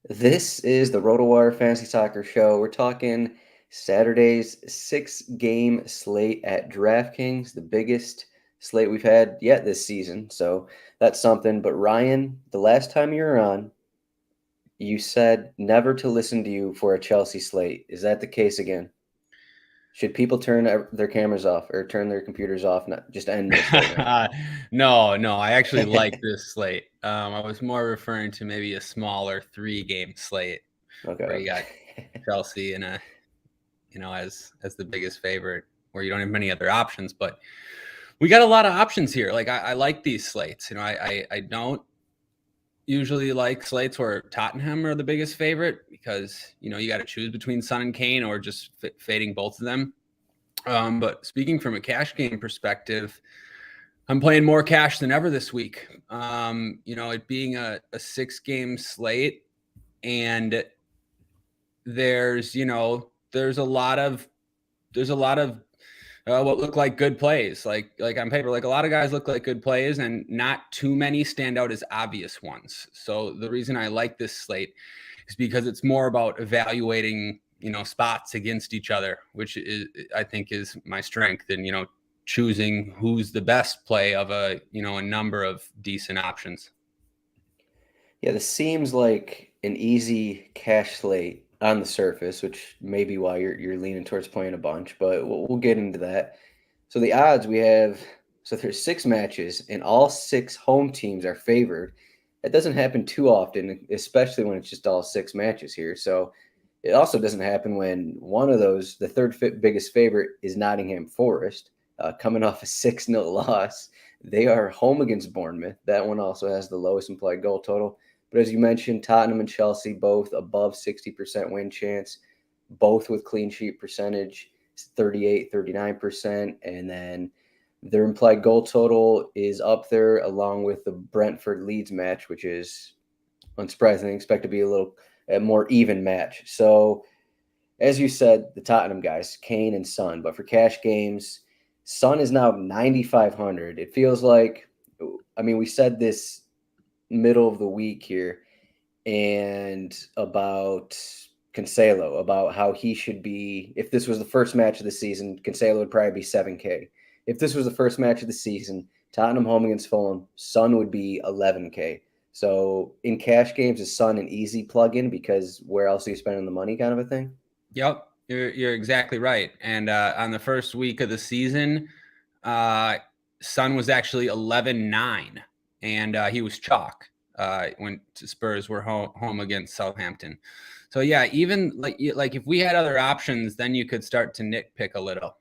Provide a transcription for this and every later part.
This is the RotoWire Fantasy Soccer Show. We're talking Saturday's six-game slate at DraftKings, the biggest slate we've had yet this season. So that's something. But Ryan, the last time you were on, you said never to listen to you for a Chelsea slate. Is that the case again? Should people turn their cameras off or turn their computers off? Not just end this right now. No, I actually like this slate. I was more referring to maybe a smaller 3-game slate where you got Okay. Chelsea and as the biggest favorite, where you don't have many other options. But we got a lot of options here. Like I like these slates. I don't usually like slates where Tottenham are the biggest favorite because you got to choose between Son and Kane or just fading both of them. But speaking from a cash game perspective, I'm playing more cash than ever this week. It being a 6-game slate, and there's a lot of what look like good plays, like on paper, like a lot of guys look like good plays, and not too many stand out as obvious ones. So the reason I like this slate is because it's more about evaluating spots against each other, which is I think is my strength, and choosing who's the best play of a number of decent options. Yeah, this seems like an easy cash slate on the surface, which may be why you're leaning towards playing a bunch, but we'll get into that. So the odds we have, so there's six matches, and all six home teams are favored. That doesn't happen too often, especially when it's just all six matches here. So it also doesn't happen when one of those, the third biggest favorite, is Nottingham Forest, coming off a 6-0 loss. They are home against Bournemouth. That one also has the lowest implied goal total. But as you mentioned, Tottenham and Chelsea both above 60% win chance, both with clean sheet percentage, 38, 39%. And then their implied goal total is up there along with the Brentford Leeds match, which is unsurprisingly expect to be a more even match. So, as you said, the Tottenham guys, Kane and Son. But for cash games, Son is now 9,500. It feels like, I mean, we said this middle of the week here and about Cancelo, about how he should be. If this was the first match of the season, Cancelo would probably be 7K. If this was the first match of the season, Tottenham home against Fulham, Son would be 11K. So in cash games, is Son an easy plug-in because where else are you spending the money, kind of a thing? Yep, you're exactly right. And on the first week of the season, Son was actually 11-9, and he was chalk when Spurs were home against Southampton. So yeah, even like if we had other options, then you could start to nitpick a little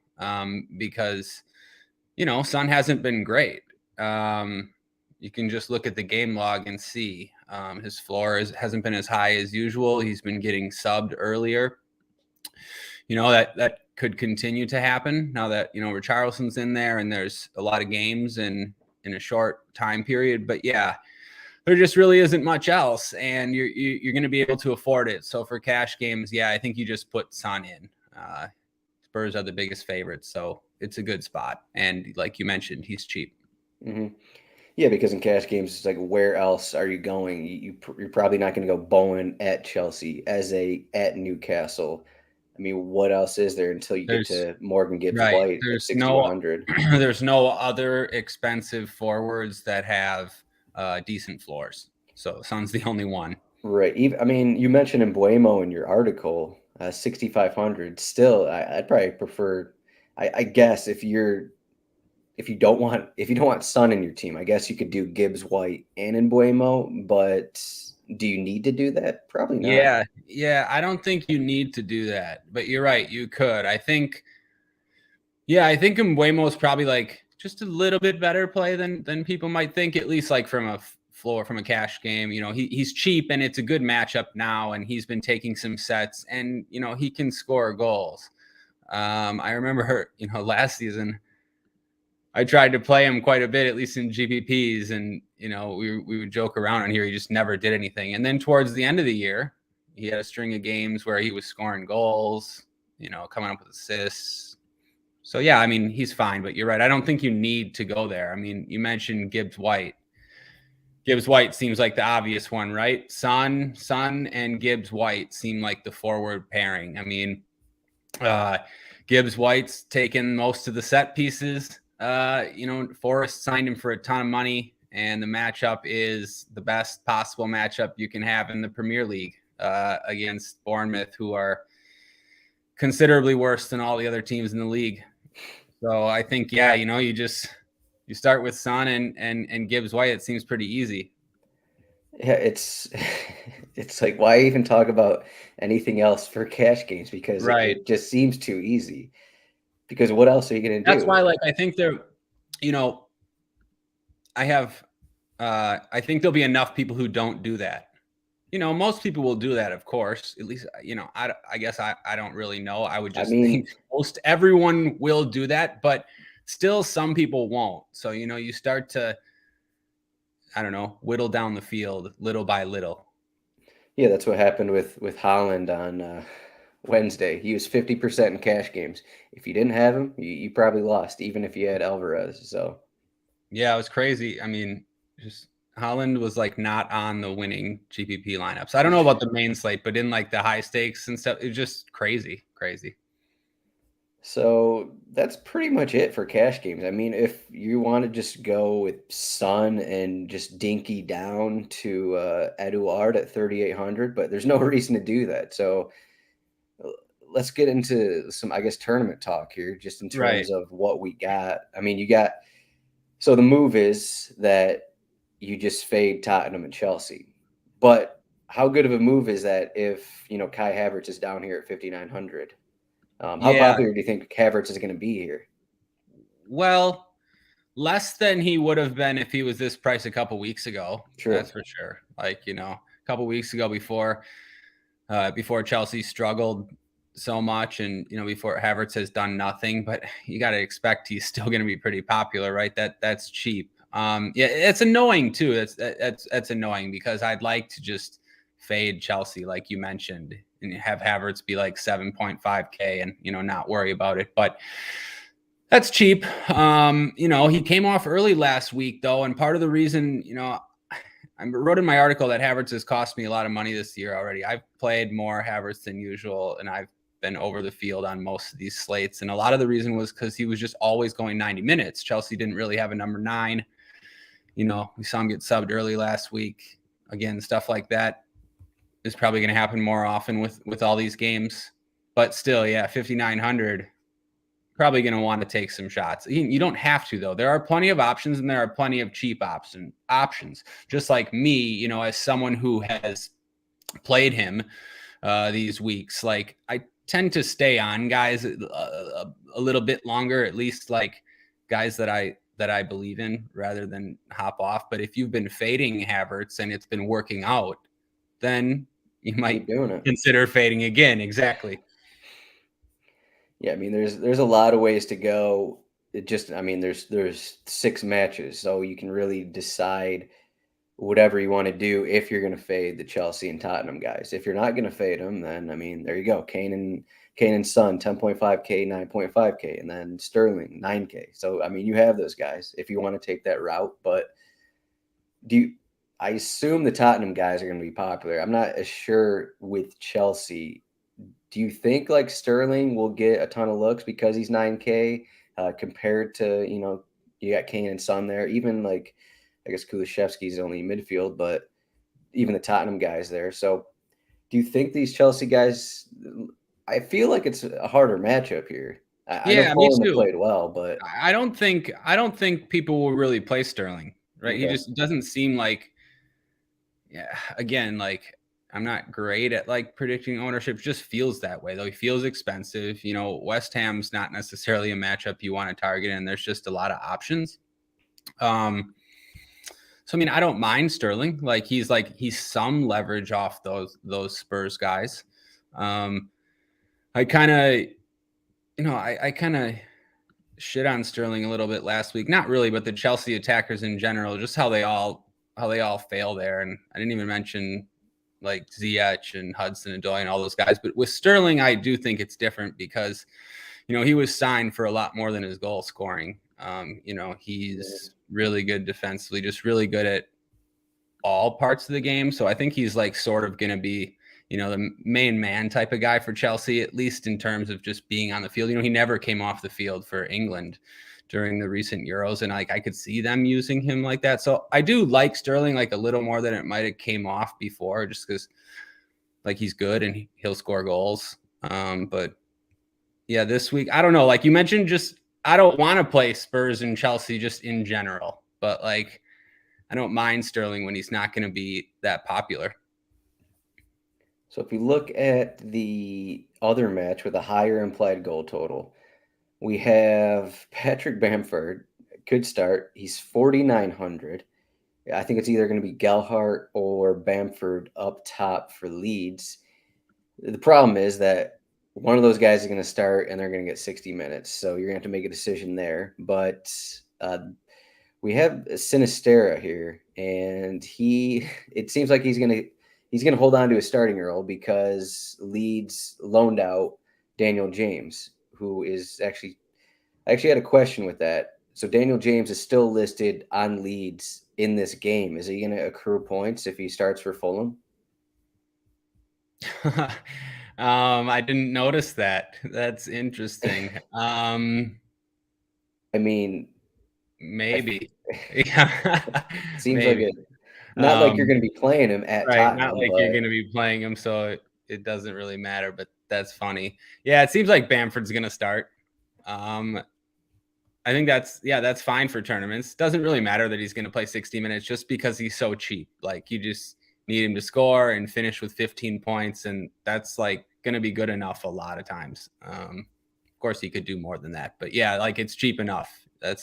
because Son hasn't been great. You can just look at the game log and see his floor hasn't been as high as usual. He's been getting subbed earlier. That could continue to happen now that Richarlison's in there and there's a lot of games in a short time period. But yeah, there just really isn't much else, and you're going to be able to afford it. So for cash games, yeah, I think you just put Son in. Spurs are the biggest favorites, so it's a good spot. And like you mentioned, he's cheap. Mm-hmm. Yeah, because in cash games, it's like, where else are you going? You're probably not going to go Bowen at Chelsea, as at Newcastle. I mean, what else is there until you get There's to Morgan Gibbs right. White at There's no 6,100? there's no other expensive forwards that have decent floors. So Son's the only one. Right. Even, I mean, you mentioned Embuemo in your article, 6,500. Still, I'd probably prefer. I guess if you don't want Sun in your team, I guess you could do Gibbs White and Embuemo. But do you need to do that? Probably not. Yeah. I don't think you need to do that, but you're right. You could. I think Mbuemo is probably like just a little bit better play than people might think, at least like from a floor, from a cash game. He's cheap and it's a good matchup now, and he's been taking some sets, and he can score goals. I remember last season I tried to play him quite a bit, at least in GPPs, and we would joke around on here. He just never did anything. And then towards the end of the year, he had a string of games where he was scoring goals, coming up with assists. So yeah, I mean, he's fine, but you're right. I don't think you need to go there. I mean, you mentioned Gibbs White. Gibbs White seems like the obvious one, right? Son and Gibbs White seem like the forward pairing. I mean, Gibbs White's taken most of the set pieces. Forest signed him for a ton of money, and the matchup is the best possible matchup you can have in the Premier League against Bournemouth, who are considerably worse than all the other teams in the league. So I think, you start with Son and Gibbs White. It seems pretty easy. Yeah, it's it's like, why even talk about anything else for cash games, because it, Right. it just seems too easy. Because what else are you going to That's do? why, I think I think there'll be enough people who don't do that. Most people will do that, of course. At least, I guess I don't really know. I would just think most everyone will do that, but still some people won't. So, you start to, I don't know, whittle down the field little by little. Yeah, that's what happened with Holland on Wednesday. He was 50% in cash games. If you didn't have him, you probably lost, even if you had Alvarez. So yeah, it was crazy. I mean, just Holland was not on the winning GPP lineups. I don't know about the main slate, but in the high stakes and stuff, it was just crazy. So that's pretty much it for cash games. I mean, if you want to just go with Sun and just dinky down to Eduard at 3,800, but there's no reason to do that. So let's get into some, I guess, tournament talk here, just in Right. terms of what we got. I mean, so the move is that you just fade Tottenham and Chelsea. But how good of a move is that if, Kai Havertz is down here at 5,900? How Yeah. popular do you think Havertz is going to be here? Well, less than he would have been if he was this price a couple weeks ago. True. That's for sure. A couple weeks ago before Chelsea struggled so much, and before Havertz has done nothing, but you got to expect he's still going to be pretty popular, right? That's cheap. Yeah, it's annoying too. That's annoying because I'd like to just fade Chelsea, like you mentioned, and have Havertz be 7.5K and not worry about it. But that's cheap. He came off early last week though, and part of the reason, I wrote in my article that Havertz has cost me a lot of money this year already. I've played more Havertz than usual, and I've been over the field on most of these slates. And a lot of the reason was because he was just always going 90 minutes. Chelsea didn't really have a number 9. We saw him get subbed early last week. Again, stuff like that is probably going to happen more often with all these games. But still, yeah, 5,900, probably going to want to take some shots. You don't have to, though. There are plenty of options, and there are plenty of cheap options. Just like me, as someone who has played him these weeks, I tend to stay on guys a little bit longer, at least guys that I believe in, rather than hop off. But if you've been fading Havertz and it's been working out, then you might consider fading again. Exactly. Yeah, I mean, there's a lot of ways to go. There's 6 matches, so you can really decide whatever you want to do if you're going to fade the Chelsea and Tottenham guys. If you're not going to fade them, then I mean, there you go. Kane and Son, 10.5K, 9.5K, and then Sterling, 9K. So I mean, you have those guys if you want to take that route. But I assume the Tottenham guys are going to be popular. I'm not as sure with Chelsea. Do you think Sterling will get a ton of looks because he's 9K compared to, you got Kane and Son there? Even I guess Kulishevsky's only midfield, but even the Tottenham guys there. So do you think these Chelsea guys, I feel like it's a harder matchup here. I know Poland have played well, but I don't think people will really play Sterling, right? Okay. He just doesn't seem again, I'm not great at predicting ownership. It just feels that way, though. He feels expensive. West Ham's not necessarily a matchup you want to target, and there's just a lot of options. So I mean, I don't mind Sterling. He's some leverage off those Spurs guys. I kind of shit on Sterling a little bit last week. Not really, but the Chelsea attackers in general, just how they all fail there. And I didn't even mention Ziyech and Hudson-Odoi and all those guys. But with Sterling, I do think it's different because, he was signed for a lot more than his goal scoring. He's really good defensively, just really good at all parts of the game. So I think he's like sort of going to be, the main man type of guy for Chelsea, at least in terms of just being on the field. He never came off the field for England during the recent Euros, and like I could see them using him like that. So I do like Sterling like a little more than it might have came off before, just because like he's good and he'll score goals. But yeah, this week, I don't know. Like you mentioned, just I don't want to play Spurs and Chelsea just in general, but like I don't mind Sterling when he's not going to be that popular. So if we look at the other match with a higher implied goal total, we have Patrick Bamford, could start. He's 4,900. I think it's either going to be Gelhardt or Bamford up top for Leeds. The problem is that one of those guys is going to start and they're going to get 60 minutes. So you're going to have to make a decision there. But we have Sinistera here, and it seems like he's going to hold on to his starting role because Leeds loaned out Daniel James, who is I actually had a question with that. So Daniel James is still listed on Leeds in this game. Is he going to accrue points if he starts for Fulham? I didn't notice that. That's interesting. I mean, Maybe. Yeah. seems like Maybe. not like you're going to be playing him at Right. Not Tottenham, like you're but going to be playing him, so it doesn't really matter, but that's funny. Yeah, it seems like Bamford's going to start. I think that's fine for tournaments. Doesn't really matter that he's going to play 60 minutes just because he's so cheap. Like you just need him to score and finish with 15 points, and that's like going to be good enough a lot of times. Of course, he could do more than that, but yeah, like it's cheap enough. You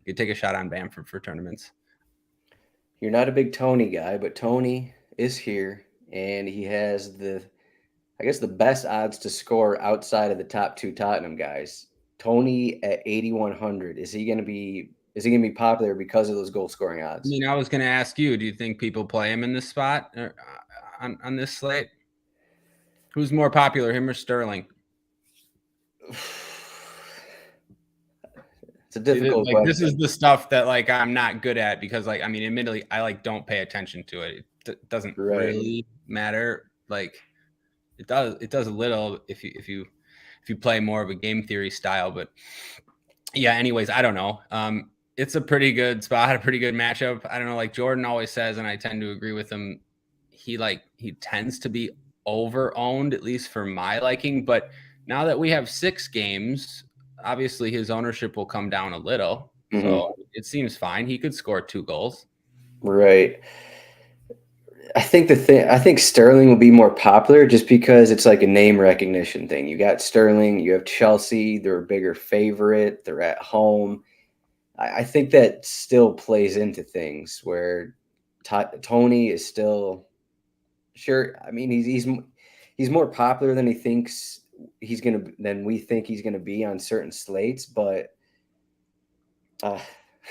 could take a shot on Bamford for tournaments. you're not a big Tony guy, but Tony is here, and he has I guess, the best odds to score outside of the top two Tottenham guys. Tony at 8,100. Is he going to be popular because of those goal scoring I odds? mean, I was going to ask you, do you think people play him in this spot or, on this slate? Who's more popular, him or Sterling? It's a difficult Like this is question. the stuff that like I'm not good at because like I mean, admittedly, I like don't pay attention to it. It doesn't Right. really matter. Like it does a little if you play more of a game theory style, but yeah, anyways, I don't know. It's a pretty good spot, a pretty good matchup. I don't know, like Jordan always says, and I tend to agree with him. He tends to be over owned, at least for my liking. But now that we have 6 games, obviously his ownership will come down a little. Hmm. So it seems fine. He could score 2 goals. Right. I think Sterling will be more popular just because it's like a name recognition thing. You got Sterling, you have Chelsea, they're a bigger favorite, they're at home. I think that still plays into things where Tony is still sure. I mean, he's more popular than than we think he's gonna be on certain slates, but uh,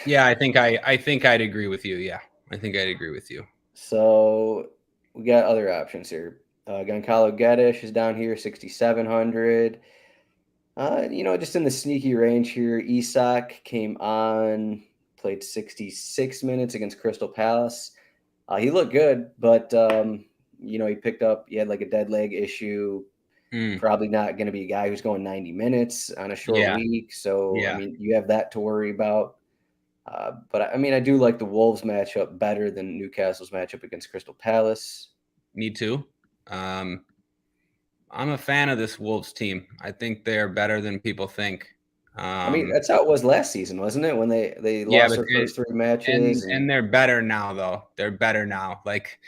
Yeah, I think I'd agree with you. Yeah, I think I'd agree with you. so we got other options here. Goncalo Geddes is down here, 6,700. Just in the sneaky range here, Isak came on, played 66 minutes against Crystal Palace. He looked good, but he had like a dead leg issue. Mm, Probably not going to be a guy who's going 90 minutes on a short yeah, week. So I yeah, mean, you have that to worry about. But I mean, I do like the Wolves matchup better than Newcastle's matchup against Crystal Palace. me too. Um, I'm a fan of this Wolves team. I think they're better than people think. I mean, Um, that's how it was last season, wasn't it? When they yeah, lost but their first 3 matches, and and they're better now though. They're better now. Like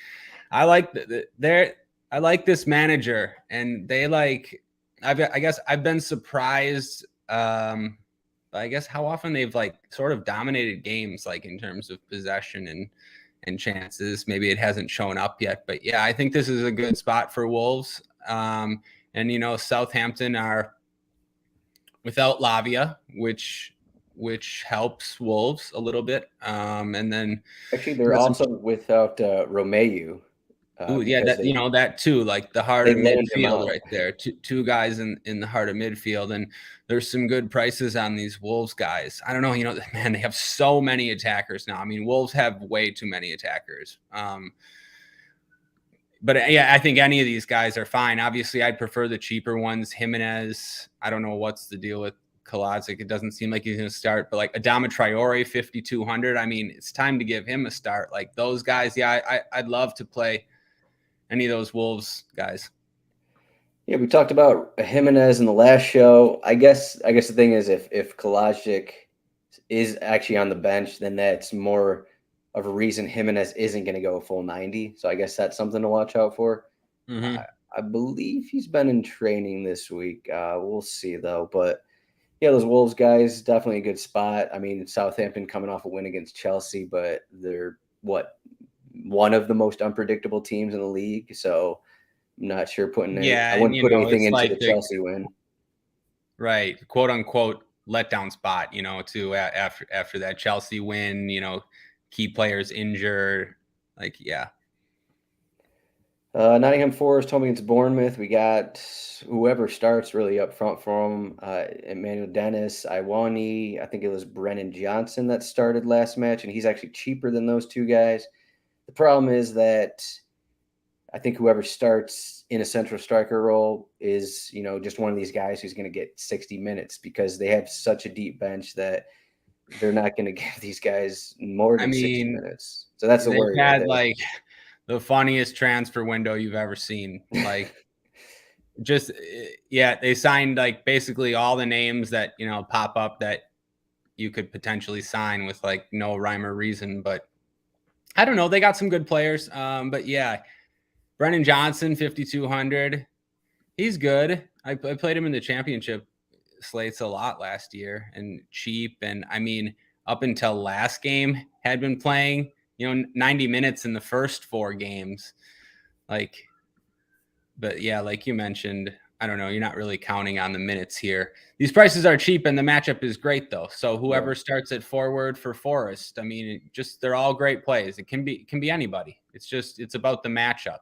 I like they're I like this manager, and they like I guess I've been surprised. I guess how often they've like sort of dominated games, like in terms of possession and chances. Maybe it hasn't shown up yet, but yeah, I think this is a good spot for Wolves. And Southampton are without Lavia, which helps Wolves a little bit. And then actually they're got some, also without Romeu. Ooh, yeah, because that that too, like the heart they of loaned him midfield out. right there. Two guys in the heart of midfield, and there's some good prices on these Wolves guys. I don't know, man, they have so many attackers now. I mean, Wolves have way too many attackers. But yeah, I think any of these guys are fine. Obviously, I'd prefer the cheaper ones. Jimenez, I don't know what's the deal with Koladzic. It doesn't seem like he's going to start, but like Adama Traore, 5,200. I mean, it's time to give him a start. Like those guys, yeah, I'd love to play any of those Wolves guys. Yeah, we talked about Jimenez in the last show. I guess the thing is if Kolajic is actually on the bench, then that's more of a reason Jimenez isn't going to go full 90. So I guess that's something to watch out for. Mm-hmm. I believe he's been in training this week. We'll see though. But yeah, those Wolves guys, definitely a good spot. I mean, Southampton coming off a win against Chelsea, but they're one of the most unpredictable teams in the league. So I'm not sure I Yeah, and wouldn't put anything it's into like the Chelsea win. right, quote unquote letdown spot, too after that Chelsea win, key players injured. Like, yeah. Nottingham Forest home against Bournemouth. We got whoever starts really up front for them. Emmanuel Dennis, Iwani. I think it was Brennan Johnson that started last match, and he's actually cheaper than those two guys. The problem is that I think whoever starts in a central striker role is, just one of these guys who's going to get 60 minutes because they have such a deep bench that they're not going to give these guys more I than 60 mean, minutes. So that's the they've worry right had there. like the funniest transfer window you've ever seen. Like, just yeah, they signed like basically all the names that pop up that you could potentially sign with like no rhyme or reason. But I don't know, they got some good players. But yeah, Brennan Johnson, 5,200. He's good. I played him in the championship slates a lot last year and cheap. And I mean, up until last game had been playing, 90 minutes in the first 4 games. Like, but yeah, like you mentioned, I don't know, you're not really counting on the minutes here. These prices are cheap and the matchup is great though. So whoever Yeah. starts at forward for Forest, I mean, they're all great plays. It can be anybody. It's about the matchup.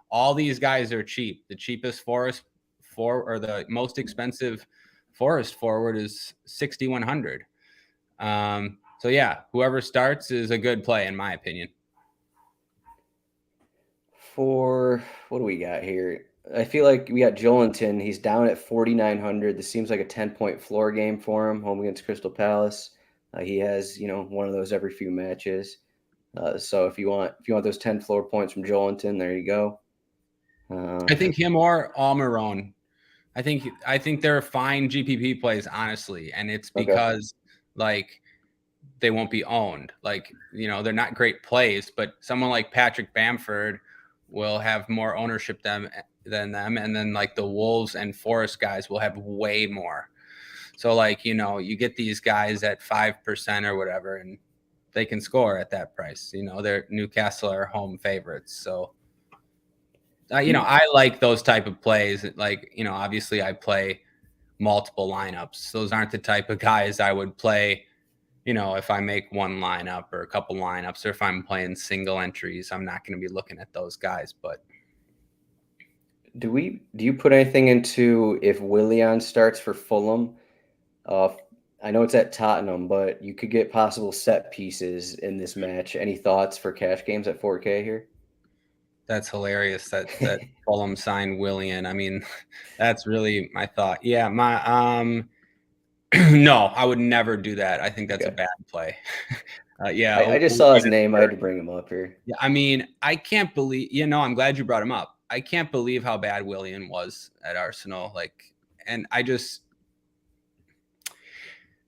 All these guys are cheap. The cheapest or the most expensive Forest forward is 6,100. So yeah, whoever starts is a good play in my opinion. For what do we got here? I feel like we got Jolinton. He's down at 4,900. This seems like a 10-point floor game for him, home against Crystal Palace. He has, one of those every few matches. So if you want those 10 floor points from Jolinton, there you go. I think him or Almiron. I think they're fine GPP plays, honestly, and it's Okay. because like they won't be owned. Like, they're not great plays, but someone like Patrick Bamford will have more ownership than them, and then like the Wolves and Forest guys will have way more. So like, you get these guys at 5% or whatever, and they can score at that price. They're Newcastle are home favorites, so. I like those type of plays. Like, obviously I play multiple lineups. Those aren't the type of guys I would play, if I make one lineup or a couple lineups, or if I'm playing single entries, I'm not going to be looking at those guys. But Do you put anything into if Willian starts for Fulham? I know it's at Tottenham, but you could get possible set pieces in this match. Any thoughts for cash games at 4K here? that's hilarious that Fulham signed Willian. I mean, that's really my thought. Yeah, no, I would never do that. I think that's a Okay. bad play. Yeah, I just saw his name. I had to bring him up here. Yeah, I mean, I can't believe, I'm glad you brought him up. I can't believe how bad Willian was at Arsenal. Like, and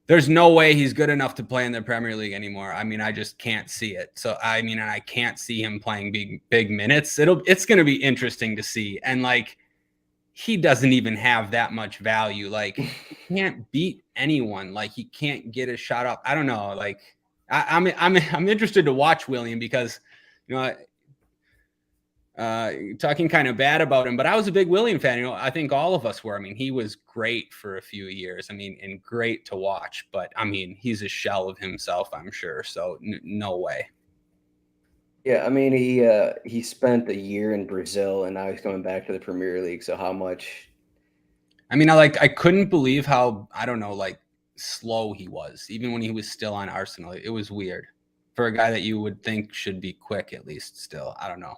there's no way he's good enough to play in the Premier League anymore. I mean, I just can't see it. So, I mean, and I can't see him playing big minutes. It's going to be interesting to see. And like, he doesn't even have that much value. Like, he can't beat anyone. Like, he can't get a shot up. I don't know. Like, I'm interested to watch Willian because, talking kind of bad about him, but I was a big Willian fan. I think all of us were. I mean, he was great for a few years. I mean, and great to watch, but I mean, he's a shell of himself, I'm sure. So no way. Yeah, I mean he spent a year in Brazil and now he's coming back to the Premier League. So how much? I mean, I couldn't believe how, I don't know, like slow he was, even when he was still on Arsenal. It was weird for a guy that you would think should be quick at least still. I don't know.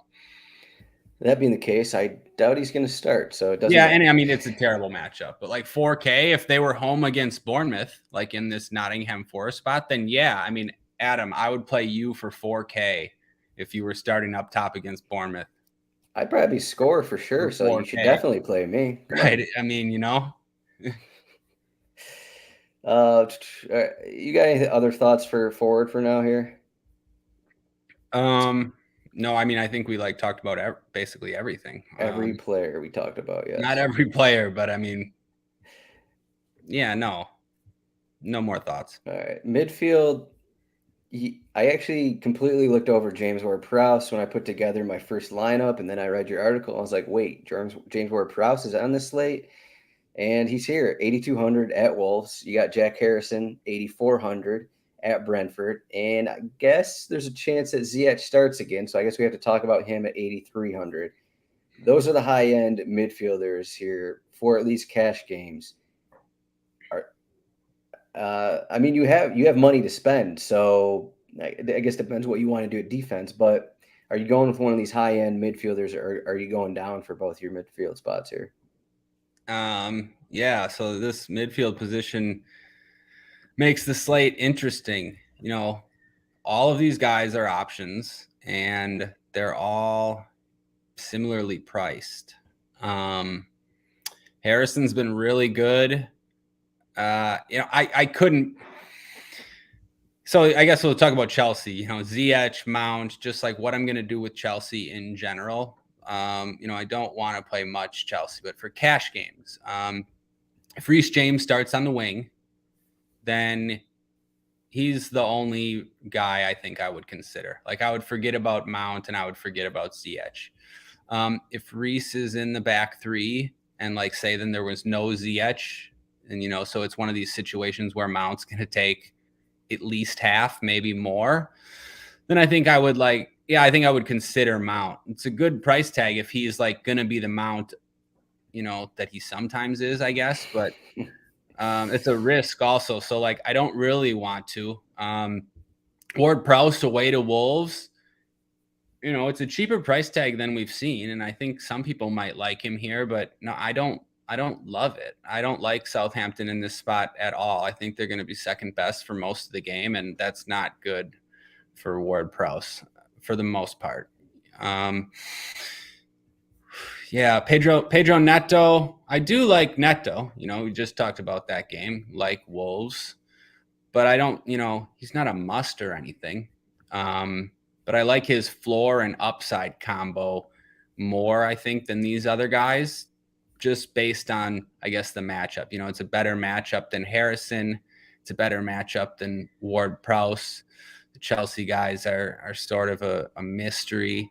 That being the case, I doubt he's going to start. So it doesn't Yeah, matter. and I mean it's a terrible matchup, but like 4K, if they were home against Bournemouth, like in this Nottingham Forest spot, then yeah, I mean, Adam, I would play you for 4K if you were starting up top against Bournemouth I'd probably score for for sure. So you should 4K. definitely play me. Come Right? on. I mean, you know. You got any other thoughts for forward for now here? Um, no, I mean I think we like talked about basically everything. Every player we talked about, Not yes. every player, but I mean, yeah, no more thoughts. All right, midfield. I actually completely looked over James Ward-Prowse when I put together my first lineup, and then I read your article. I was like, wait, James Ward-Prowse is on this slate, and he's here, 8,200 at Wolves. You got Jack Harrison, 8,400 at Brentford, and I guess there's a chance that Ziyech starts again. So I guess we have to talk about him at 8,300. Those are the high end midfielders here for at least cash games. Are I mean, you have money to spend, so I guess depends what you want to do at defense. But are you going with one of these high end midfielders, or are you going down for both your midfield spots here? Yeah, so this midfield position makes the slate interesting. You know, all of these guys are options and they're all similarly priced. Um, Harrison's been really good. I couldn't. So I guess we'll talk about Chelsea. You know, Ziyech, Mount, just like what I'm going to do with Chelsea in general. I don't want to play much Chelsea, but for cash games, if Reece James starts on the wing, then he's the only guy I think I would consider. Like I would forget about Mount and I would forget about Ziyech. If Reece is in the back three and like say then there was no Ziyech, and so it's one of these situations where Mount's going to take at least half, maybe more, then I think I would I think I would consider Mount. It's a good price tag if he's like going to be the Mount, that he sometimes is, I guess, but it's a risk also. So like, I don't really want to. Ward Prowse away to Wolves. It's a cheaper price tag than we've seen, and I think some people might like him here, but no, I don't. I don't love it. I don't like Southampton in this spot at all. I think they're going to be second best for most of the game, and that's not good for Ward Prowse for the most part. Yeah, Pedro Neto. I do like Neto. We just talked about that game, like Wolves, but I don't. He's not a must or anything. But I like his floor and upside combo more, I think, than these other guys, just based on, I guess, the matchup. It's a better matchup than Harrison. It's a better matchup than Ward Prowse. The Chelsea guys are sort of a mystery.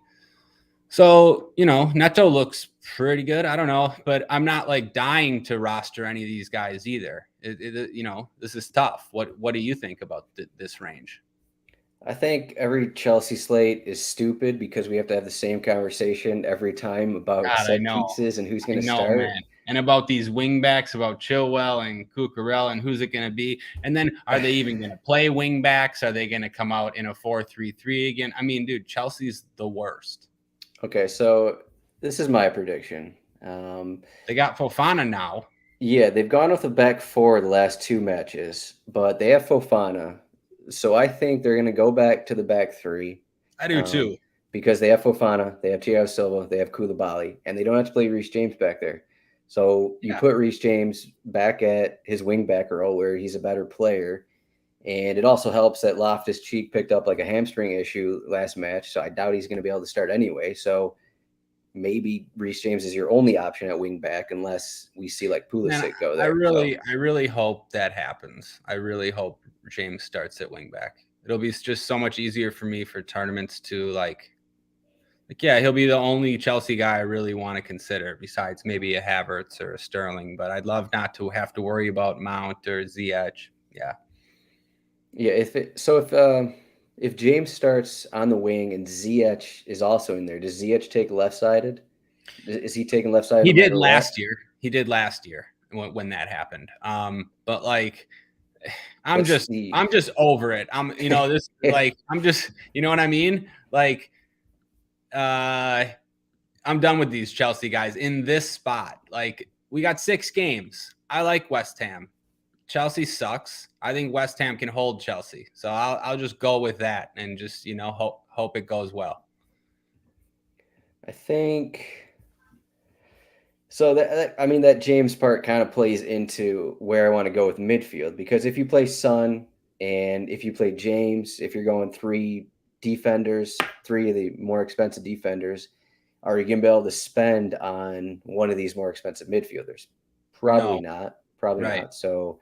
So, Neto looks pretty good. I don't know, but I'm not like dying to roster any of these guys either. This is tough. What do you think about this range? I think every Chelsea slate is stupid because we have to have the same conversation every time about God, I set know. pieces and who's I going to know, start. man. And about these wingbacks, about Chilwell and Cucurella, and who's it going to be? And then are they even going to play wingbacks? Are they going to come out in a 4-3-3 again? I mean, dude, Chelsea's the worst. Okay, so this is my prediction. Um, They got Fofana now. yeah, they've gone with the back four the last two matches, but they have Fofana. So I think they're going to go back to the back three I do um, too. because they have Fofana, they have Thiago Silva, they have Koulibaly, and they don't have to play Reece James back there. So you Yeah. put Reece James back at his wing back role where he's a better player. And it also helps that Loftus Cheek picked up like a hamstring issue last match. So I doubt he's going to be able to start anyway. So maybe Reece James is your only option at wing back unless we see like Man, Pulisic go I there. So really hope that happens. I really hope James starts at wingback. It'll be just so much easier for me for tournaments to yeah, he'll be the only Chelsea guy I really want to consider besides maybe a Havertz or a Sterling, but I'd love not to have to worry about Mount or Ziyech. Yeah. yeah, if if James starts on the wing and Ziyech is also in there, does Ziyech take left-sided? Is he taking left-sided He no did matter what? last year. He did last year when that happened. But like, I'm What's just the I'm just over it. I'm just, you know what I mean? Like, I'm done with these Chelsea guys in this spot. Like, we got 6 games. I like West Ham. Chelsea sucks. I think West Ham can hold Chelsea. So I'll just go with that and just, hope it goes well. I think so that James part kind of plays into where I want to go with midfield, because if you play Son and if you play James, if you're going 3 defenders, 3 of the more expensive defenders, are you going to be able to spend on one of these more expensive midfielders? Probably No, not. Probably right. not. So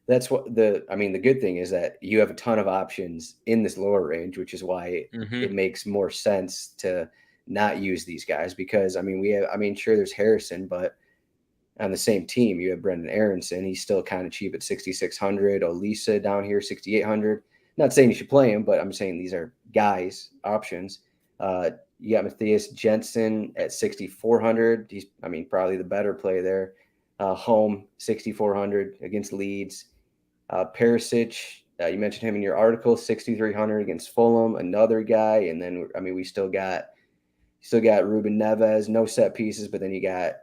that's what the good thing is that you have a ton of options in this lower range, which is why it makes more sense to not use these guys, because sure, there's Harrison, but on the same team you have Brendan Aronson. He's still kind of cheap at 6,600. Olisa down here 6,800. Not saying you should play him, but I'm saying these are guys options. You got Matthias Jensen at 6,400. He's probably the better play there. Home 6,400 against Leeds. Perisic, you mentioned him in your article, 6,300 against Fulham, another guy. And then we still got Ruben Neves, no set pieces, but then you got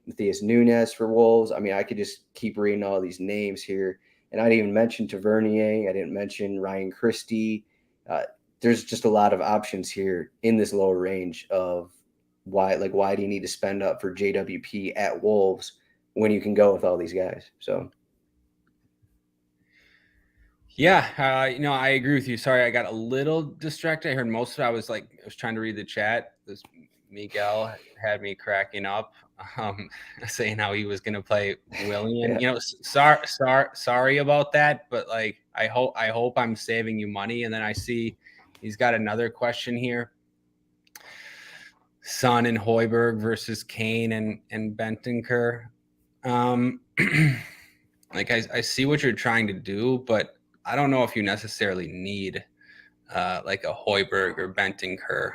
Matthias Nunes for Wolves. I could just keep reading all these names here. And I didn't even mention Tavernier. I didn't mention Ryan Christie. There's just a lot of options here in this lower range of why do you need to spend up for JWP at Wolves when you can go with all these guys? So. Yeah, I agree with you. Sorry, I got a little distracted. I heard most of it. I was trying to read the chat. This Miguel had me cracking up, saying how he was going to play Willian. Yeah. Sorry about that, but I hope I'm saving you money. And then I see he's got another question here. Son and Højbjerg versus Kane and Bentancur. I see what you're trying to do, but I don't know if you necessarily need like a Højbjerg or Bentancur.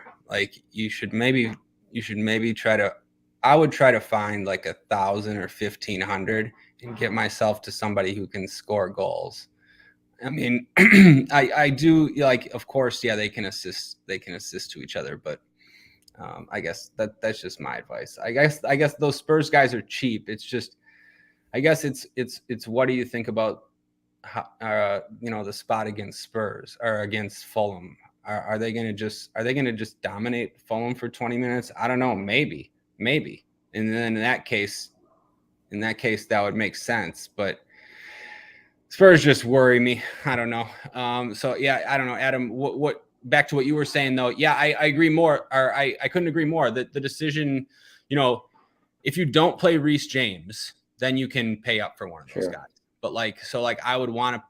You should maybe try to. I would try to find like 1,000 or 1,500 and get myself to somebody who can score goals. I do of course, yeah, they can assist to each other, but I guess that's just my advice. I guess those Spurs guys are cheap. It's just, I guess it's what do you think about the spot against Spurs or against Fulham? Are they going to just dominate Fulham for 20 minutes? I don't know. Maybe. And then in that case, that would make sense. But Spurs just worry me. I don't know. So yeah, I don't know, Adam. What? Back to what you were saying though. Yeah, I agree more. Or I couldn't agree more. That the decision, if you don't play Reece James, then you can pay up for one of those guys. But I want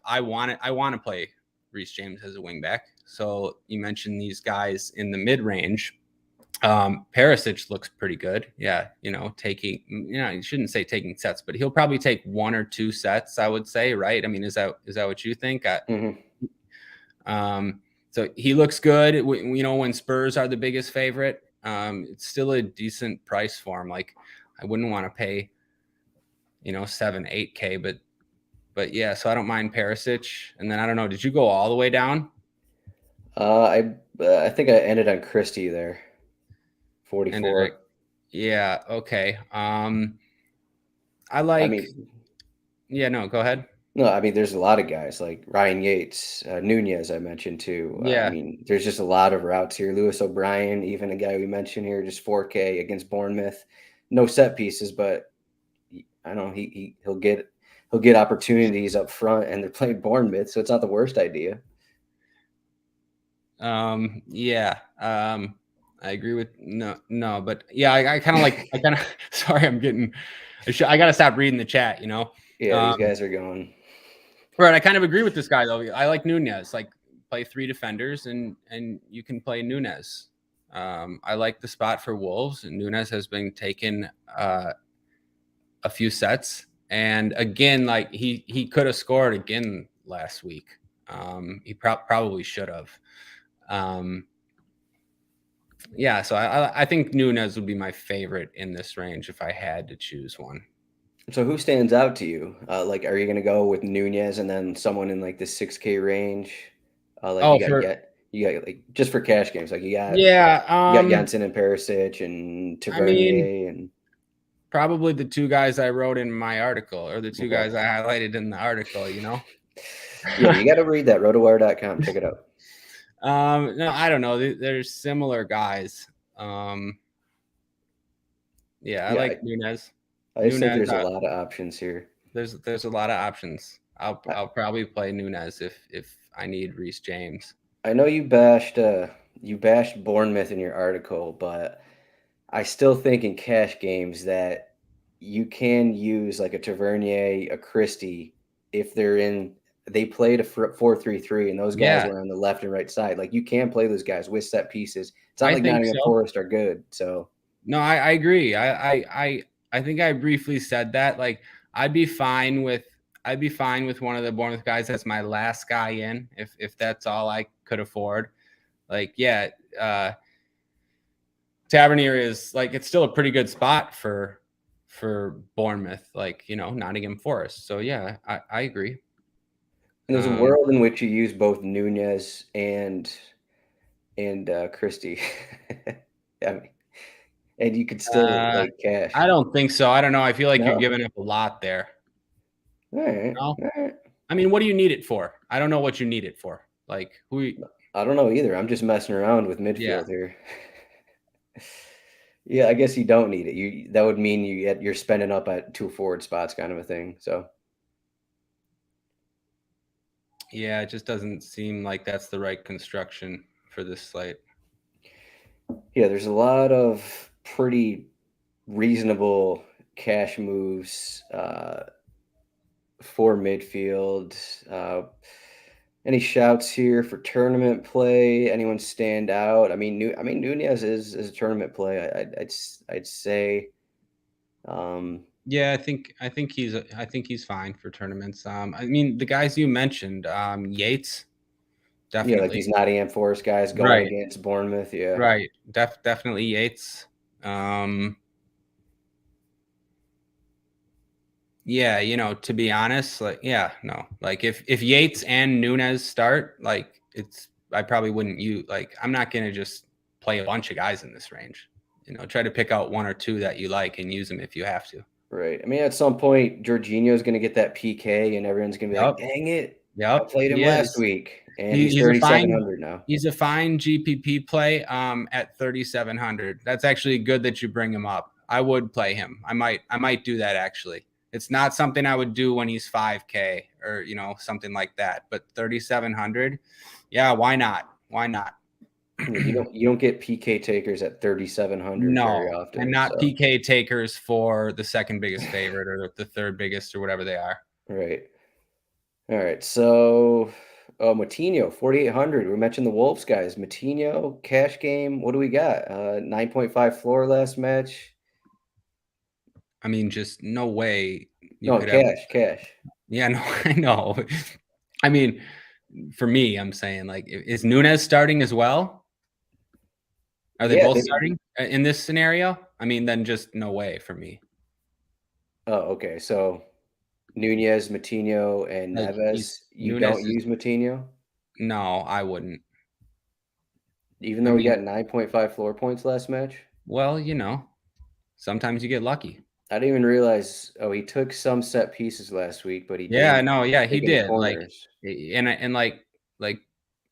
to play Reece James as a wingback. So you mentioned these guys in the mid range. Perisic looks pretty good. Yeah, taking, you shouldn't say taking sets, but he'll probably take 1 or 2 sets, I would say, right? Is that what you think? So he looks good. When Spurs are the biggest favorite, it's still a decent price for him. I wouldn't want to pay, 7-8K, but yeah, so I don't mind Perisic. And then I don't know, did you go all the way down? I think I ended on Christie there. 44. Yeah, okay. Yeah, no, go ahead. No, there's a lot of guys like Ryan Yates, Nunez I mentioned too. Yeah. There's just a lot of routes here. Lewis O'Brien, even a guy we mentioned here, just 4K against Bournemouth. No set pieces, but I don't know, he'll get opportunities up front, and they're playing Bournemouth, so it's not the worst idea. Yeah. I agree with no, but yeah, I kind of sorry, I got to stop reading the chat, Yeah, these guys are going. Right. I kind of agree with this guy though. I like Nunez, play 3 defenders and you can play Nunez. I like the spot for Wolves, and Nunez has been taking a few sets, and again, he could have scored again last week. He probably should have. Yeah, so I think Nunez would be my favorite in this range if I had to choose one. So who stands out to you? Like, are you going to go with Nunez and then someone in like the 6K range? Like Oh, for you got like just for cash games, like yeah, you got Janssen and Perisic and I mean, Tavernier and probably the two guys I wrote in my article, or the two okay. guys I highlighted in the article. Yeah, you got to read that RotoWire.com. Check it out. No, I don't know. There's similar guys. Yeah, I Yeah, like Nunez. I just think Nunez. there's a lot of options here. There's a lot of options. I, I'll probably play Nunez if I need Reece James. I know you bashed Bournemouth in your article, but I still think in cash games that you can use like a Tavernier, a Christie, if they played a 4-3-3 and those guys Yeah, were on the left and right side. Like you can play those guys with set pieces. It's not I like think Nottingham so. Forest are good. So No, I agree. I think I briefly said that. Like I'd be fine with one of the Bournemouth guys as my last guy in if that's all I could afford. Like, yeah, Tavernier is like it's still a pretty good spot for Bournemouth, like Nottingham Forest. So yeah, I agree. and there's a Um, world in which you use both Nunez and Christie. I mean, and you could still uh, like cash. I don't think so. I don't know. I feel like you're No? giving up a lot there. All right. No, All right. I mean, what do you need it for? I don't know what you need it for. Like I don't know either. I'm just messing around with Yeah. midfield here. Yeah, I guess you don't need it. That would mean you're spending up at two forward spots, kind of a thing. So Yeah, it just doesn't seem like that's the right construction for this slate. yeah, there's a lot of pretty reasonable cash moves for midfield. Any shouts here for tournament play? Anyone stand out? Nunez is a tournament play. I'd say. Yeah, I think he's fine for tournaments. I mean, the guys you mentioned, Yates, Yeah, like definitely. these Nottingham Forest guys going Right. against Bournemouth. Yeah. Right. Definitely Yates. Um, yeah, to be honest, like yeah, no. Like if Yates and Nunez start, like I probably wouldn't I'm not gonna just play a bunch of guys in this range. Try to pick out one or two that you like and use them if you have to. Right. I mean, at some point, Jorginho's going to get that PK, and everyone's going to be like, Yep. "Dang it, I Yep. played him He last is. week," and he's He's a 3,700 now. fine GPP play at 3,700. That's actually good that you bring him up. I would play him. I might do that actually. It's not something I would do when he's 5K or something like that. But 3,700, yeah, why not? Why not? Yeah, you don't get PK takers at 3,700 very No, and often. not So PK takers for the second biggest favorite or the third biggest or whatever they are. right. All right. So Matinho 4,800. We mentioned the Wolves guys. Matinho cash game. What do we got? 9.5 floor last match. I mean, just no way you No, could have. cash. Yeah, no, I know. I mean, for me, I'm saying like, is Nunez starting as well? Are they Yeah. both starting in this scenario? I mean, then just no way for me. Oh, okay. So Nunez, Matinho, and Like Neves. he's You Nunez don't is use Matinho? no, I wouldn't. Even I though he mean, got 9.5 floor points last match? well, sometimes you get lucky. I didn't even realize he took some set pieces last week, but he Yeah, didn't no, yeah, he take any did. corners. And like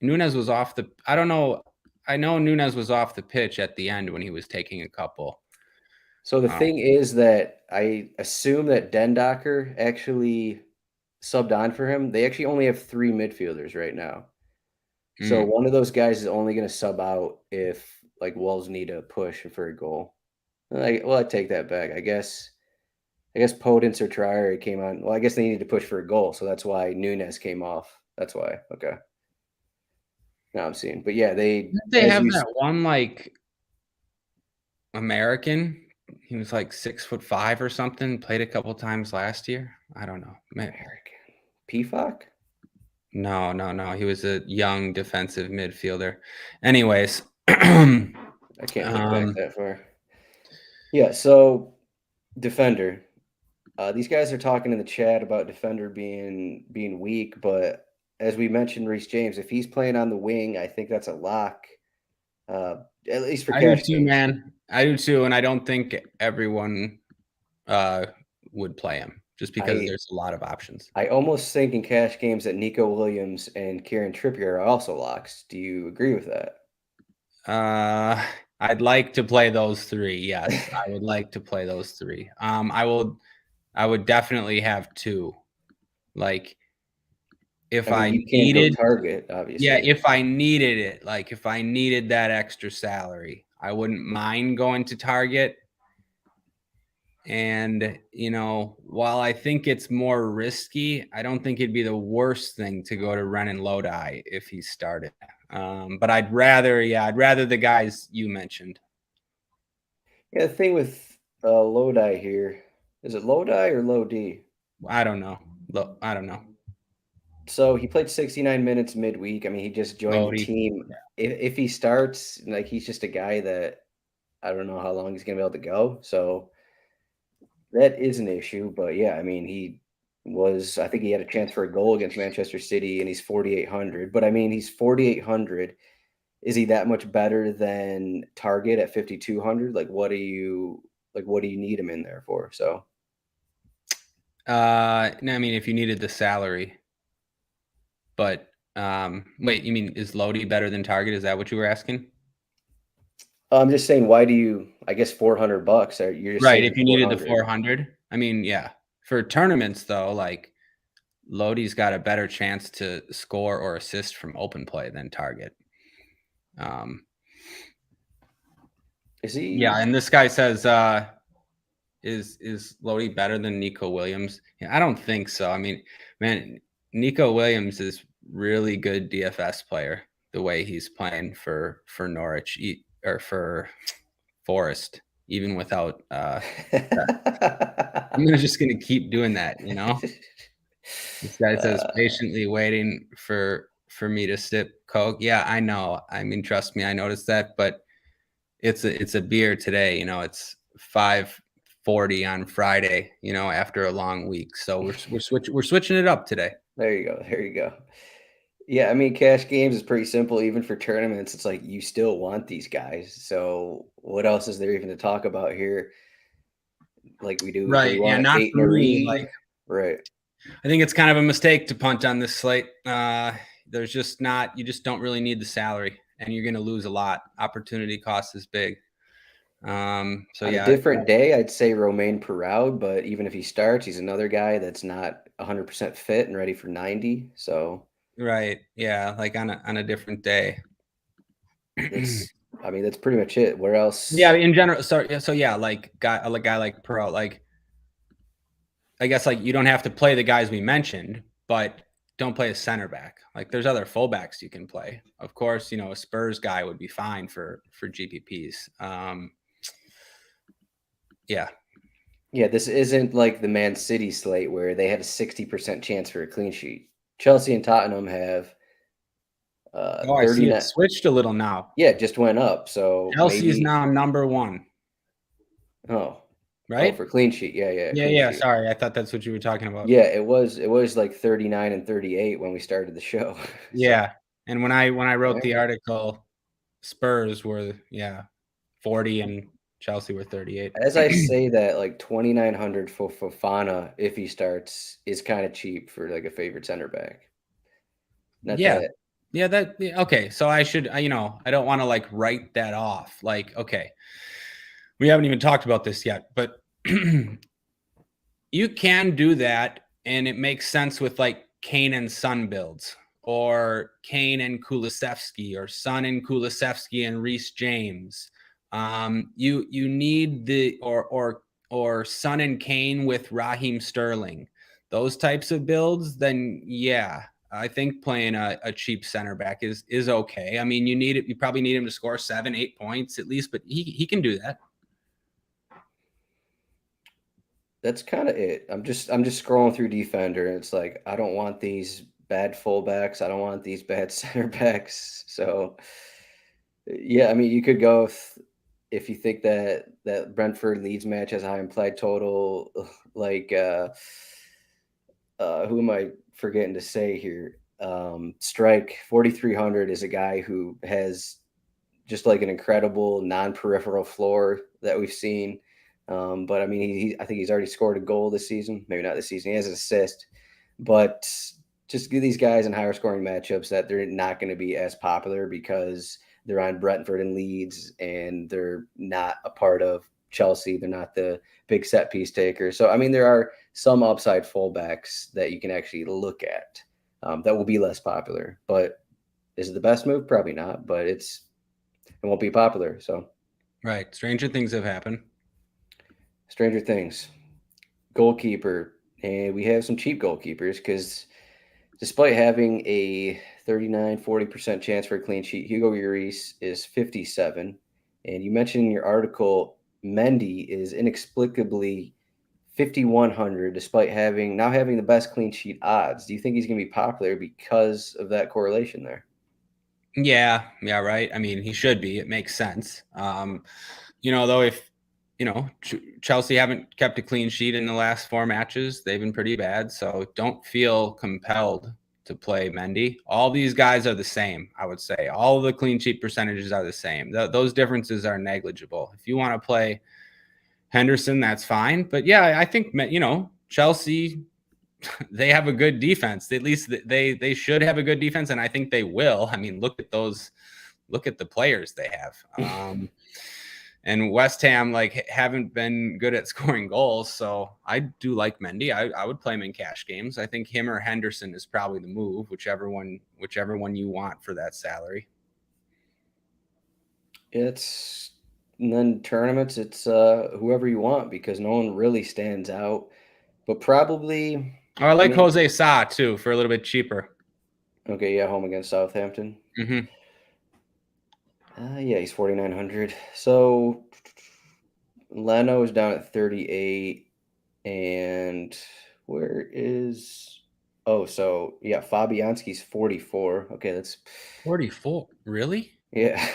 Nunez was off the. I don't know. I know Nunez was off the pitch at the end when he was taking a couple. So the Um, thing is that I assume that Dendocker actually subbed on for him. They actually only have three midfielders right now. So mm. one of those guys is only going to sub out if like Wolves need a push for a goal. I take that back. I guess Podence or Trier came on. Well, I guess they needed to push for a goal, so that's why Nunez came off. That's why. Okay. Now I'm seeing. But yeah, Didn't they as have you that one like American? He was like 6'5" or something. Played a couple times last year. I don't know. Man, American PFOC? No. He was a young defensive midfielder. Anyways, I can't think back that far. Yeah, so defender. These guys are talking in the chat about defender being weak, but as we mentioned, Reece James, if he's playing on the wing, I think that's a lock. At least for I do cash too, games. man. I do too, and I don't think everyone would play him just because I there's a lot of options. I almost think in cash games that Nico Williams and Kieran Trippier are also locks. Do you agree with that? Uh, I'd like to play those three. Yes, I would like to play those three. I would definitely have two. Like I if mean, I you can't go needed, target, yeah, obviously. if I needed it, like if I needed that extra salary, I wouldn't mind going to Target. And, while I think it's more risky, I don't think it'd be the worst thing to go to Renan Lodi if he started. But I'd rather the guys you mentioned. Yeah, the thing with Lodi here, is it Lodi or Lodi? I don't know. I don't know. So he played 69 minutes midweek. I mean, he just joined the Lodi. team. If he starts, like he's just a guy that I don't know how long he's gonna be able to go. So that is an issue. But yeah, I mean, I think he had a chance for a goal against Manchester City, and he's 4,800. But I mean, he's 4,800. Is he that much better than Target at 5,200? What do you need him in there for? So No, I mean, if you needed the salary, but wait, you mean is Lodi better than Target? Is that what you were asking? I'm just saying, why do you? I guess $400. You're just Right. saving If you needed the 400. 400, I mean, yeah. For tournaments, though, like Lodi's got a better chance to score or assist from open play than Target. Um, Is yeah, he? and this guy says, is Lodi better than Nico Williams? Yeah, I don't think so. I mean, man, Nico Williams is really good DFS player. The way he's playing for Norwich or for Forest, even without. I'm just gonna keep doing that. This guy says Uh, patiently waiting for me to sip Coke. Yeah, I know. I mean, trust me, I noticed that, but it's a beer today. It's 5:40 on Friday. After a long week, so we're switching it up today. there you go. There you go. Yeah, I mean, cash games is pretty simple. Even for tournaments, it's like you still want these guys. So what else is there even to talk about here? Like we do? Do we Right? Yeah, want not eight for in a me. league? Right. I think it's kind of a mistake to punt on this slate. There's just not. You just don't really need the salary, and you're going to lose a lot. Opportunity cost is big. So On a yeah, different day, I'd say Romain Perraud, but even if he starts, he's another guy that's not 100% fit and ready for 90. So right. Yeah, like on a different day. I mean, that's pretty much it. Where Yeah, else? in general. So yeah, like a guy like Pro, like I guess like you don't have to play the guys we mentioned, but don't play a center back. Like there's other fullbacks you can play. Of course, a Spurs guy would be fine for GPPs. Yeah. Yeah, this isn't like the Man City slate where they had a 60% chance for a clean sheet. Chelsea and Tottenham have Oh, I see it 39. switched a little now. Yeah, it just went up. So Chelsea is maybe, now number one, oh, oh, right? for clean sheet. Yeah, yeah, Yeah, clean yeah. sheet. Sorry, I thought that's what you were talking about. Yeah, it was like 39 and 38 when we started the show. So, Yeah, and when I wrote yeah. the article, Spurs were 40 and Chelsea were 38. As I say that, like 2,900 for Fofana, if he starts, is kind of cheap for like a favorite center back. Not Yeah. that. Yeah, okay. So I should, I don't want to like write that off. Like, okay, we haven't even talked about this yet, but you can do that, and it makes sense with like Kane and Son builds, or Kane and Kulusevski, or Son and Kulusevski and Reece James. You need or Son and Kane with Raheem Sterling, those types of builds. Then yeah, I think playing a cheap center back is okay. I mean, you probably need him to score 7-8 points at least, but he can do that. That's kind of it. I'm just scrolling through Defender, and it's like I don't want these bad fullbacks. I don't want these bad center backs. So, yeah, I mean, you could go if you think that Brentford Leeds match has a high implied total, like who am I forgetting to say here? Strike 4,300 is a guy who has just like an incredible non-peripheral floor that we've seen. But I mean, I think he's already scored a goal this season. Maybe not this season. He has an assist, but just give these guys in higher scoring matchups that they're not going to be as popular because they're on Brentford and Leeds, and they're not a part of Chelsea. They're not the big set piece taker. So I mean, there are some upside fullbacks that you can actually look at that will be less popular. But is it the best move? Probably not. But it won't be popular. So Right. Stranger things have happened. Stranger Things, goalkeeper, and we have some cheap goalkeepers because despite having a 39-40% chance for a clean sheet, Hugo Lloris is 57. And you mentioned in your article, Mendy is inexplicably 5,100 despite having the best clean sheet odds. Do you think he's going to be popular because of that correlation there? Yeah, right. I mean, he should be. It makes sense. Though if Chelsea haven't kept a clean sheet in the last 4 matches, they've been pretty bad. So don't feel compelled to play Mendy. All these guys are the same, I would say. All the clean sheet percentages are the same. Those differences are negligible. If you want to play Henderson, that's fine. But yeah, I think Chelsea, they have a good defense. At least they should have a good defense, and I think they will. I mean, look at the players they have. And West Ham haven't been good at scoring goals, so I do like Mendy. I would play him in cash games. I think him or Henderson is probably the move, whichever one you want for that salary. And then tournaments, it's whoever you want because no one really stands out. But probably, Oh, I like Jose Sa too for a little bit cheaper. Okay, yeah, home against Southampton. Mm-hmm. Yeah, he's 4,900. So Leno is down at 38, and where is? Oh, so yeah, Fabianski's 44. Okay, that's 44. Really? yeah.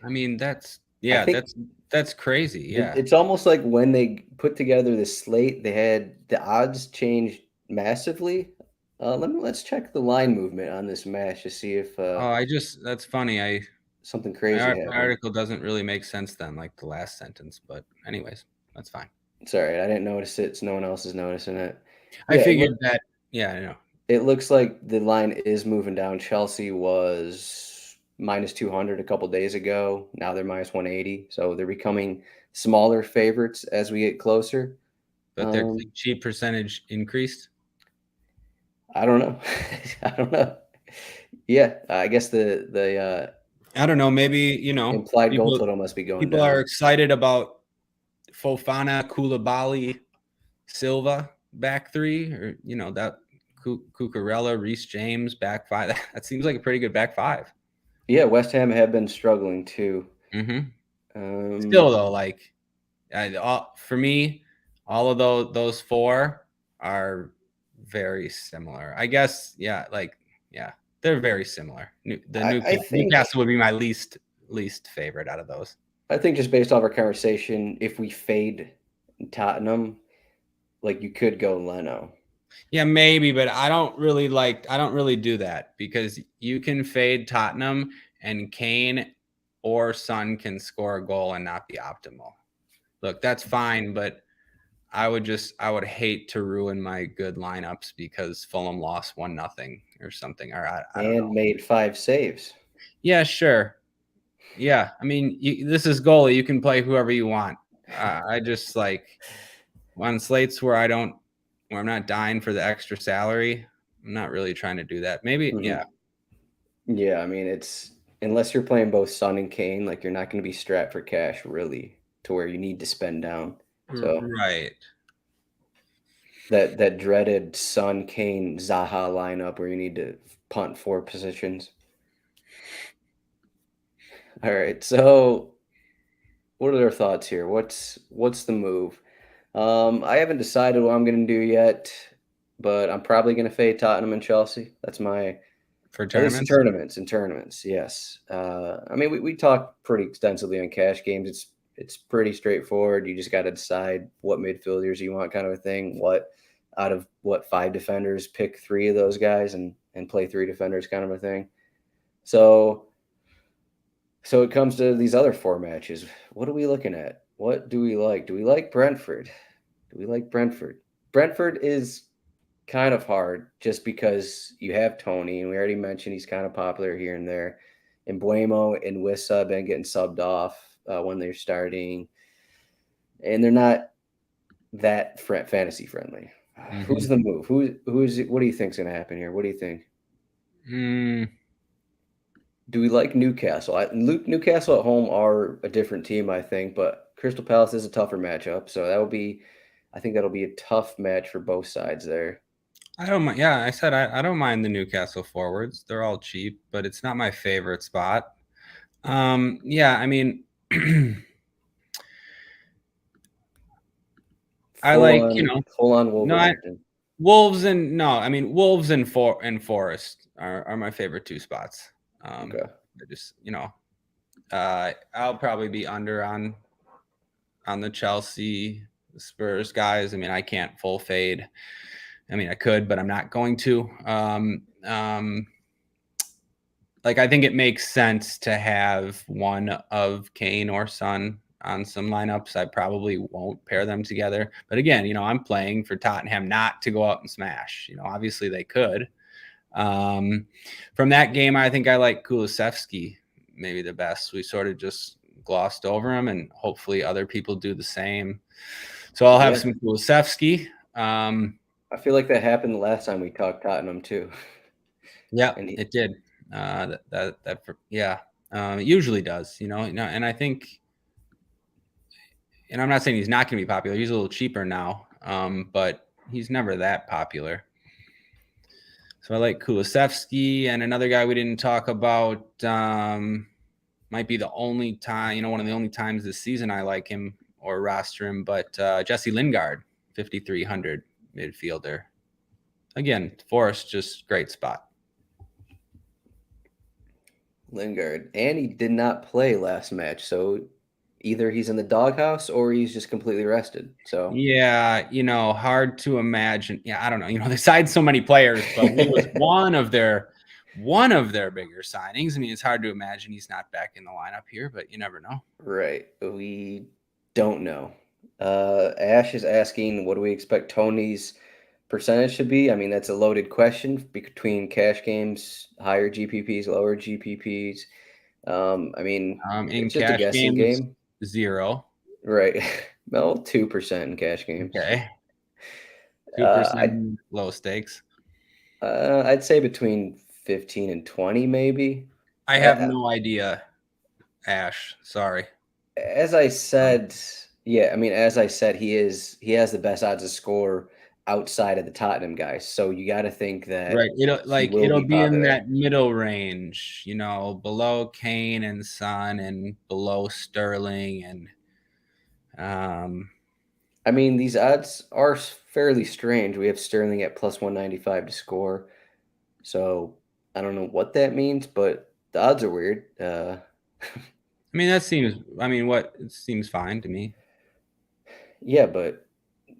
I mean, that's I think that's crazy. Yeah. it's almost like when they put together the slate, they had the odds changed massively. Let's check the line movement on this match to see if That's funny. something My crazy happened. article doesn't really make sense then, like the last sentence. But anyways, that's fine. It's all right. I didn't notice it, so no one else is noticing it. I Yeah, figured that. Yeah, I know. it looks like the line is moving down. Chelsea was minus 200 a couple days ago. Now they're minus 180. So they're becoming smaller favorites as we get closer. But their clean sheet percentage increased. I don't know. I don't know. Yeah, I guess the I don't know. Maybe implied goal total must be going people down. are excited about Fofana, Koulibaly, Silva back 3, or that Cucurella, Reece James back 5. That seems like a pretty good back 5. Yeah, West Ham have been struggling too. Mm-hmm. Still though, for me, all of those 4 are very similar. I guess, they're very similar. Newcastle would be my least favorite out of those. I think just based off our conversation, if we fade Tottenham, you could go Leno. Yeah, maybe, but I don't really do that because you can fade Tottenham and Kane or Son can score a goal and not be optimal. Look, that's fine, but I would hate to ruin my good lineups because Fulham lost 1-0 or something. Or I don't know. Made 5 saves. Yeah, sure. Yeah, I mean, this is goalie. You can play whoever you want. I just on slates where I'm not dying for the extra salary. I'm not really trying to do that. Maybe, yeah. Yeah, I mean, it's unless you're playing both Son and Kane, you're not going to be strapped for cash really to where you need to spend down. So right. That dreaded Son, Kane, Zaha lineup where you need to punt 4 positions. All right, so what are our thoughts here? What's the move? I haven't decided what I'm going to do yet, but I'm probably going to fade Tottenham and Chelsea. That's my For at least tournaments? in tournaments. Yes. I mean, we talk pretty extensively on cash games. It's pretty straightforward. You just got to decide what midfielders you want, kind of a thing. What out of what 5 defenders, pick 3 of those guys and play 3 defenders, kind of a thing. So it comes to these other 4 matches. What are we looking at? What do we like? Do we like Brentford? Do we like Brentford? Brentford is kind of hard just because you have Tony, and we already mentioned he's kind of popular here and there. And Buemo and Wissa have been getting subbed off when they're starting, and they're not that fantasy friendly. Who's the move? Who's what do you think's going to happen here? What do you think? Do we like Newcastle? Newcastle at home are a different team, I think, but Crystal Palace is a tougher matchup, so I think that'll be a tough match for both sides there. I don't mind. Yeah, I said I don't mind the Newcastle forwards. They're all cheap, but it's not my favorite spot. Yeah, I mean, I like, full on Wolverhampton. Wolves and Forest are my favorite 2 spots. Okay. I just, I'll probably be under on the Chelsea Spurs guys. I mean, I can't full fade. I mean, I could, but I'm not going to. Like, I think it makes sense to have one of Kane or Son on some lineups. I probably won't pair them together. But again, I'm playing for Tottenham not to go out and smash. Obviously they could. From that game, I think I like Kulusevski maybe the best. We sort of just glossed over him, and hopefully other people do the same. So I'll have some Kulusevski. I feel like that happened the last time we talked Tottenham too. Yeah, it did. It usually does, and I think, and I'm not saying he's not going to be popular. He's a little cheaper now, but he's never that popular. So I like Kulusevski, and another guy we didn't talk about, might be the only time, one of the only times this season I like him or roster him, but Jesse Lingard, 5,300 midfielder. Again, Forest, just great spot. Lingard, and he did not play last match, so either he's in the doghouse or he's just completely rested. So yeah, hard to imagine. Yeah, I don't know. They signed so many players, but he was one of their bigger signings. I mean, it's hard to imagine he's not back in the lineup here, but you never know. Right, we don't know. Ash is asking, what do we expect Tony's percentage should be? I mean, that's a loaded question between cash games, higher GPPs, lower GPPs. I mean, in it's just a guessing game. 0. Right. Well, 2% in cash games. Okay. 2% low stakes. I'd say between 15 and 20, maybe. I have no idea, Ash. Sorry. As I said, as I said, he has the best odds to score outside of the Tottenham guys. So you got to think that right. It'll be in that middle range, below Kane and Son and below Sterling and I mean, these odds are fairly strange. We have Sterling at plus 195 to score. So I don't know what that means, but the odds are weird. it seems fine to me. Yeah, but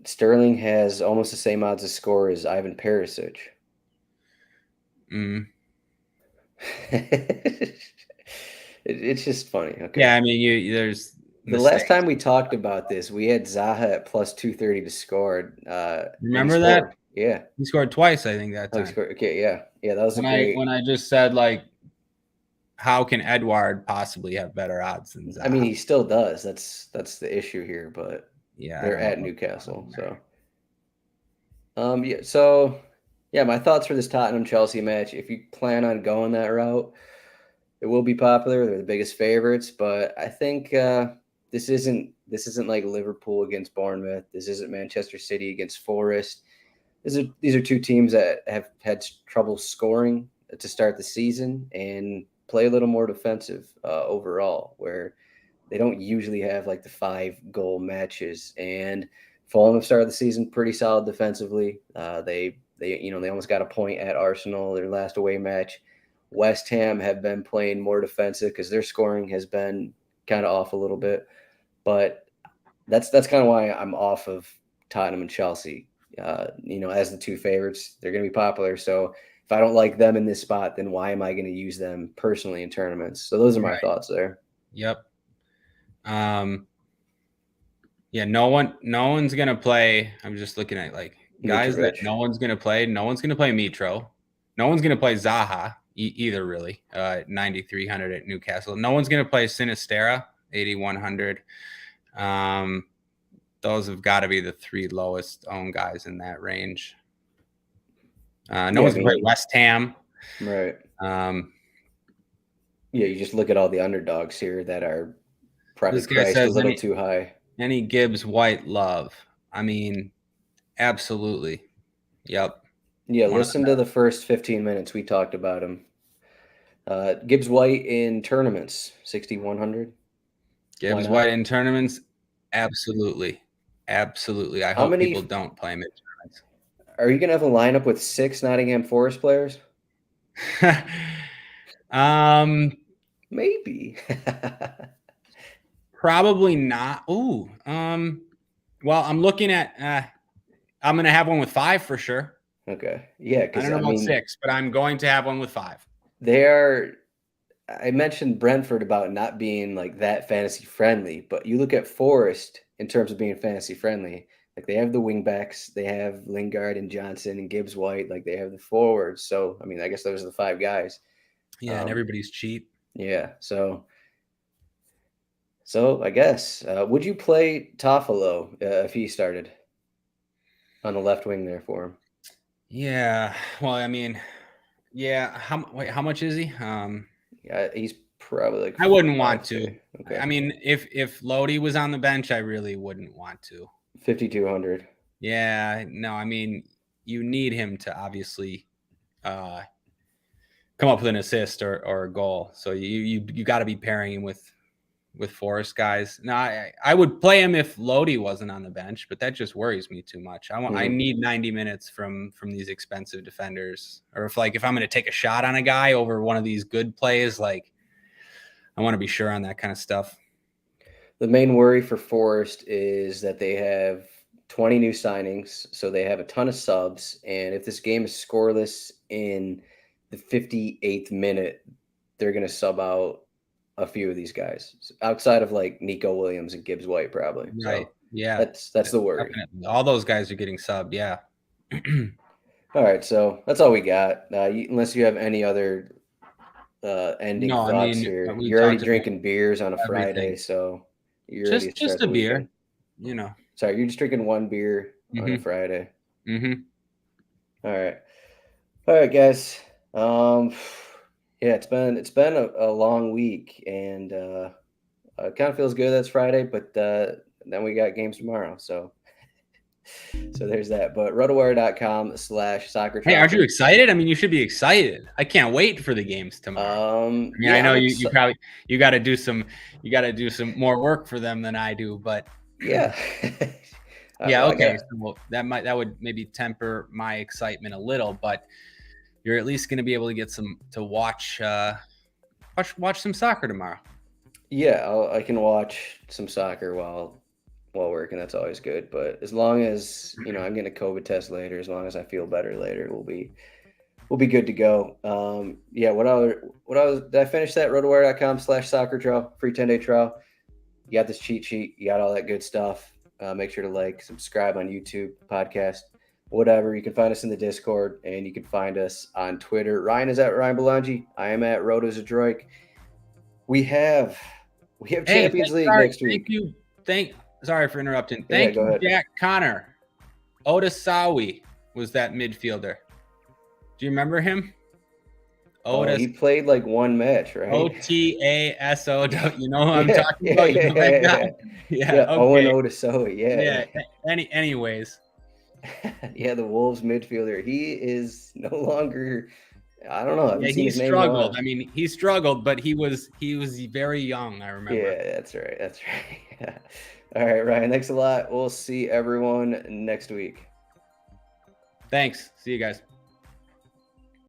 Sterling has almost the same odds to score as Ivan Perisic. It's just funny. Okay. Yeah, I mean, there's the last time we talked about this, we had Zaha at plus 230 to score. Remember that? Yeah, he scored twice. I think that time. Okay, yeah, that was when I just said, like, how can Edouard possibly have better odds than Zaha? I mean, he still does. That's the issue here, but yeah, they're at Newcastle, so. My thoughts for this Tottenham Chelsea match. If you plan on going that route, it will be popular. They're the biggest favorites, but I think this isn't like Liverpool against Bournemouth. This isn't Manchester City against Forest. These are 2 teams that have had trouble scoring to start the season and play a little more defensive overall, where they don't usually have like the 5-goal matches. And Fulham have started the season pretty solid defensively. They They almost got a point at Arsenal, their last away match. West Ham have been playing more defensive because their scoring has been kind of off a little bit. But that's kind of why I'm off of Tottenham and Chelsea. As the two favorites, they're going to be popular. So if I don't like them in this spot, then why am I going to use them personally in tournaments? So those are my thoughts there. Yep. Yeah, no one's gonna play. I'm just looking at like guys Mitrovic. that no one's gonna play. No one's gonna play Mitro. No one's gonna play Zaha either. Really, 9,300 at Newcastle. No one's gonna play Sinistera, 8,100. Those have got to be the three lowest owned guys in that range. No one's gonna play West Ham. Right. You just look at all the underdogs here that are probably priced a little too high. Any Gibbs White love? I mean, absolutely. Yep. Yeah, listen to the first 15 minutes. We talked about him. Gibbs White in tournaments, 6,100. Gibbs White in tournaments, absolutely. Absolutely. I hope people don't play him in tournaments. Are you going to have a lineup with 6 Nottingham Forest players? Maybe. Probably not. Ooh. Well, I'm looking at I'm gonna have one with 5 for sure. Okay. Yeah, because I don't know about 6, but I'm going to have one with 5. I mentioned Brentford about not being like that fantasy friendly, but you look at Forest in terms of being fantasy friendly. Like they have the wing backs, they have Lingard and Johnson and Gibbs White, like they have the forwards. So I mean, I guess those are the 5 guys. Yeah, and everybody's cheap. Yeah. So I guess would you play Toffolo if he started on the left wing there for him? Yeah. Well, I mean, yeah. How much is he? Yeah, he's probably like. I wouldn't want to. Okay. I mean, if Lodi was on the bench, I really wouldn't want to. 5,200. Yeah. No, I mean, you need him to obviously come up with an assist or a goal. So you got to be pairing him with Forest guys. Now, I would play him if Lodi wasn't on the bench, but that just worries me too much. I need 90 minutes from these expensive defenders. Or if I'm going to take a shot on a guy over one of these good plays, like I want to be sure on that kind of stuff. The main worry for Forest is that they have 20 new signings, so they have a ton of subs, and if this game is scoreless in the 58th minute, they're going to sub out a few of these guys outside of like Nico Williams and Gibbs White, probably. Right. So yeah. That's the worry. Definitely. All those guys are getting subbed. Yeah. All right. So that's all we got. Unless you have any other ending thoughts here. You're already drinking beers on a Friday, so you're ready to start just a beer, you know. Sorry, you're just drinking one beer on a Friday. Mm-hmm. All right, guys. Yeah, it's been a long week, and it kind of feels good that's Friday, but then we got games tomorrow, so there's that. But rotowire.com/soccer. Hey, aren't you excited? I mean, you should be excited. I can't wait for the games tomorrow. I know you got to do some more work for them than I do, but yeah. Yeah, okay. So that would maybe temper my excitement a little, but you're at least going to be able to get to watch some soccer tomorrow. Yeah, I can watch some soccer while working. That's always good. But as long as I'm getting a COVID test later, as long as I feel better later, we'll be good to go. Yeah. Did I finish that? RotoWire.com/soccer trial, free 10-day trial. You got this cheat sheet. You got all that good stuff. Make sure to subscribe on YouTube, podcast, whatever. You can find us in the Discord, and you can find us on Twitter. Ryan is at Ryan Belongia. I am at Zdroik. We have Champions League next week. Sorry for interrupting. Thank you, Jack Connor. Otasawi was that midfielder. Do you remember him? He played one match, right? Otaso. You know who I'm talking about? You know that guy? Yeah. Okay. Owen Otasowi. Yeah. Anyways. Yeah, the Wolves midfielder. He is no longer. I don't know. Yeah, he struggled. I mean, he struggled, but he was very young. I remember. Yeah, that's right. Yeah. All right, Ryan. Thanks a lot. We'll see everyone next week. Thanks. See you guys.